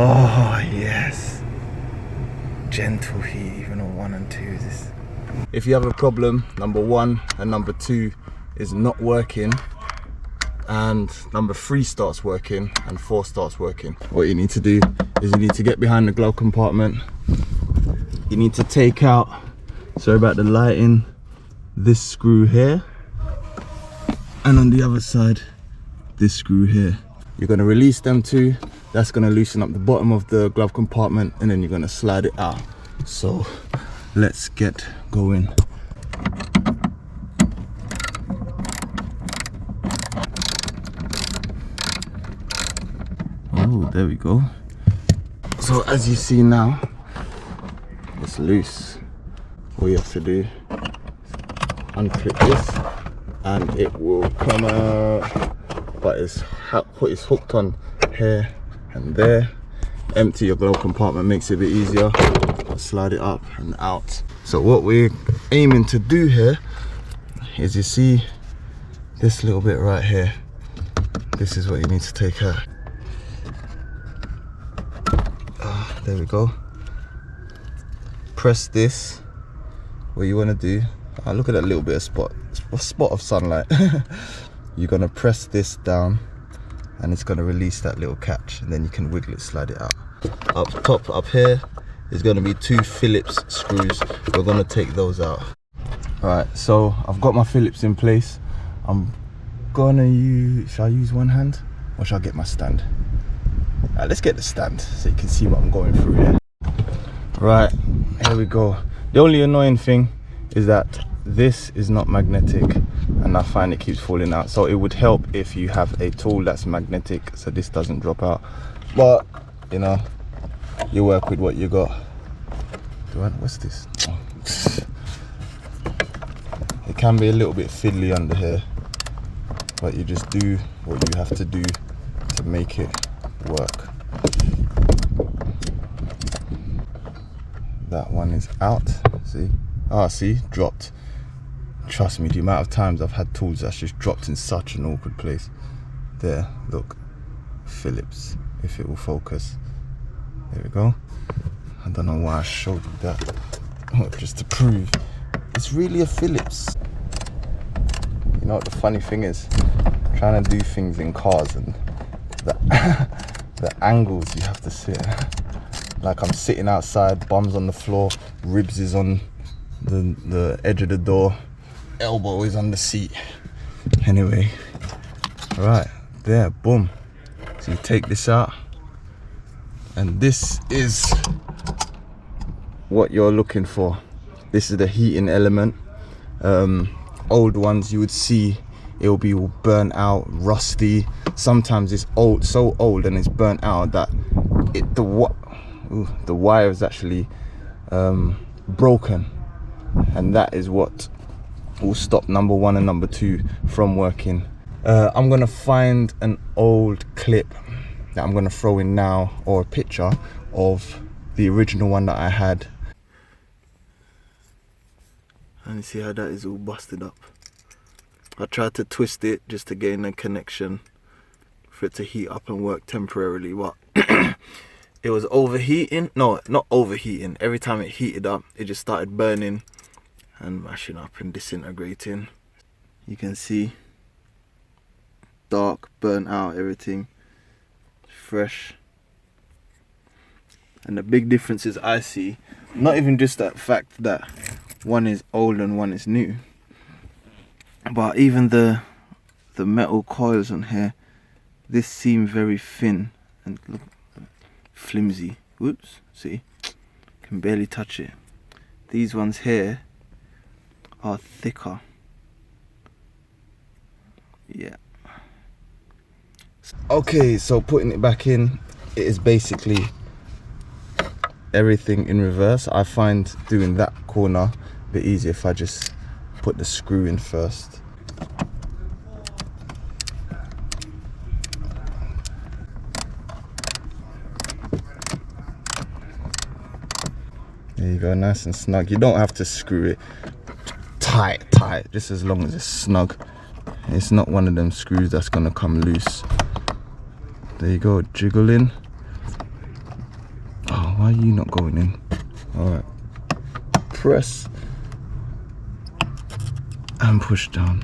Oh yes, gentle heat even on 1 and 2 is this. If you have a problem, number 1 and number 2 is not working, and number 3 starts working and 4 starts working, what you need to do is you need to get behind the glove compartment. You need to take out, sorry about the lighting, this screw here, and on the other side this screw here. You're going to release them two. That's going to loosen up the bottom of the glove compartment, and then you're going to slide it out. So let's get going. Oh, there we go. So as you see now, it's loose. All you have to do is unclip this and it will come out. But it's hooked on here and there. Empty your glove compartment makes it a bit easier. Slide it up and out. So what we're aiming to do here is, you see this little bit right here, this is what you need to take out. There we go. Press this. What you want to do, look at that little bit of spot of sunlight. You're going to press this down and it's going to release that little catch, and then you can wiggle it, slide it out. Up top, up here, is going to be 2 Phillips screws. We're going to take those out. Alright, so I've got my Phillips in place. I'm going to use, shall I use one hand or shall I get my stand? Let's get the stand so you can see what I'm going through here. Right, here we go. The only annoying thing is that this is not magnetic, and I find it keeps falling out. So it would help if you have a tool that's magnetic so this doesn't drop out. But you know, you work with what you got. What's this? It can be a little bit fiddly under here, but you just do what you have to do to make it work. That one is out. See? See, dropped. Trust me, the amount of times I've had tools that's just dropped in such an awkward place. There, look, Phillips, if it will focus. There we go. I don't know why I showed you that, just to prove it's really a Phillips. You know what the funny thing is? Trying to do things in cars and the angles you have to sit. Like I'm sitting outside, bums on the floor, ribs is on the edge of the door, elbow is on the seat. Anyway, right there, boom. So you take this out, and this is what you're looking for. This is the heating element. Old ones you would see it will be all burnt out, rusty. Sometimes it's old, so old and it's burnt out that the wire is actually broken, and that is what will stop number 1 and number 2 from working. I'm gonna find an old clip that I'm gonna throw in now, or a picture of the original one that I had, and you see how that is all busted up. I tried to twist it just to gain a connection for it to heat up and work temporarily, but it was overheating. No, not overheating. Every time it heated up, it just started burning and mashing up and disintegrating. You can see dark, burnt out, everything fresh. And the big differences I see, not even just that fact that one is old and one is new, but even the metal coils on here, this seem very thin and look flimsy. Whoops, see, can barely touch it. These ones here are thicker. Yeah. Okay, so putting it back in, it is basically everything in reverse. I find doing that corner a bit easier if I just put the screw in first. There you go, nice and snug. You don't have to screw it tight, just as long as it's snug. It's not one of them screws that's gonna come loose. There you go, jiggle in. Why are you not going in? Alright. Press and push down.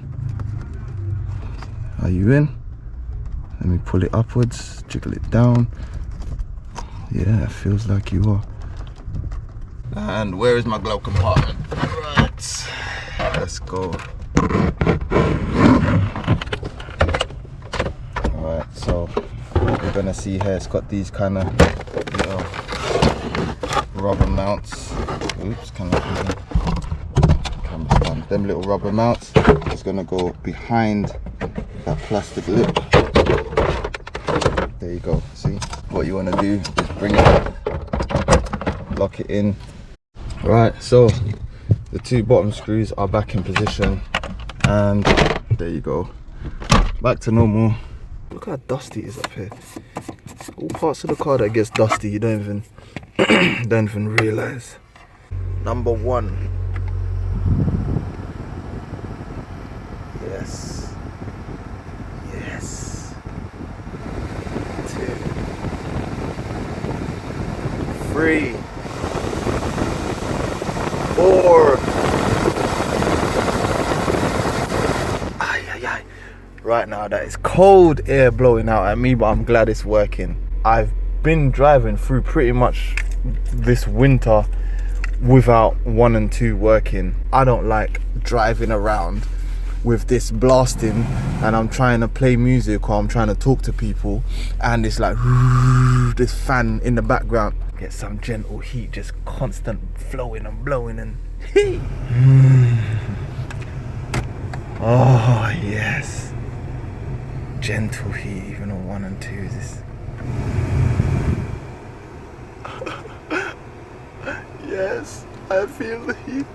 Are you in? Let me pull it upwards, jiggle it down. Yeah, it feels like you are. And where is my glove compartment? Right, let's go. Alright, so you're gonna see here it's got these kind of little rubber mounts. Oops, camera's done. Them little rubber mounts. It's gonna go behind that plastic lip. There you go. See, what you want to do is bring it up, lock it in. Right, so the two bottom screws are back in position, and there you go, back to normal. Look how dusty it is up here. All parts of the car that gets dusty, you don't even don't even realize. Number one. Yes. Yes. 2, 3, 4. Ay. Right now, that is cold air blowing out at me, but I'm glad it's working. I've been driving through pretty much this winter without 1 and 2 working. I don't like driving around with this blasting and I'm trying to play music or I'm trying to talk to people and it's like this fan in the background. Get some gentle heat, just constant flowing and blowing and oh yes, gentle heat even on 1 and 2 is this. Yes, I feel the heat.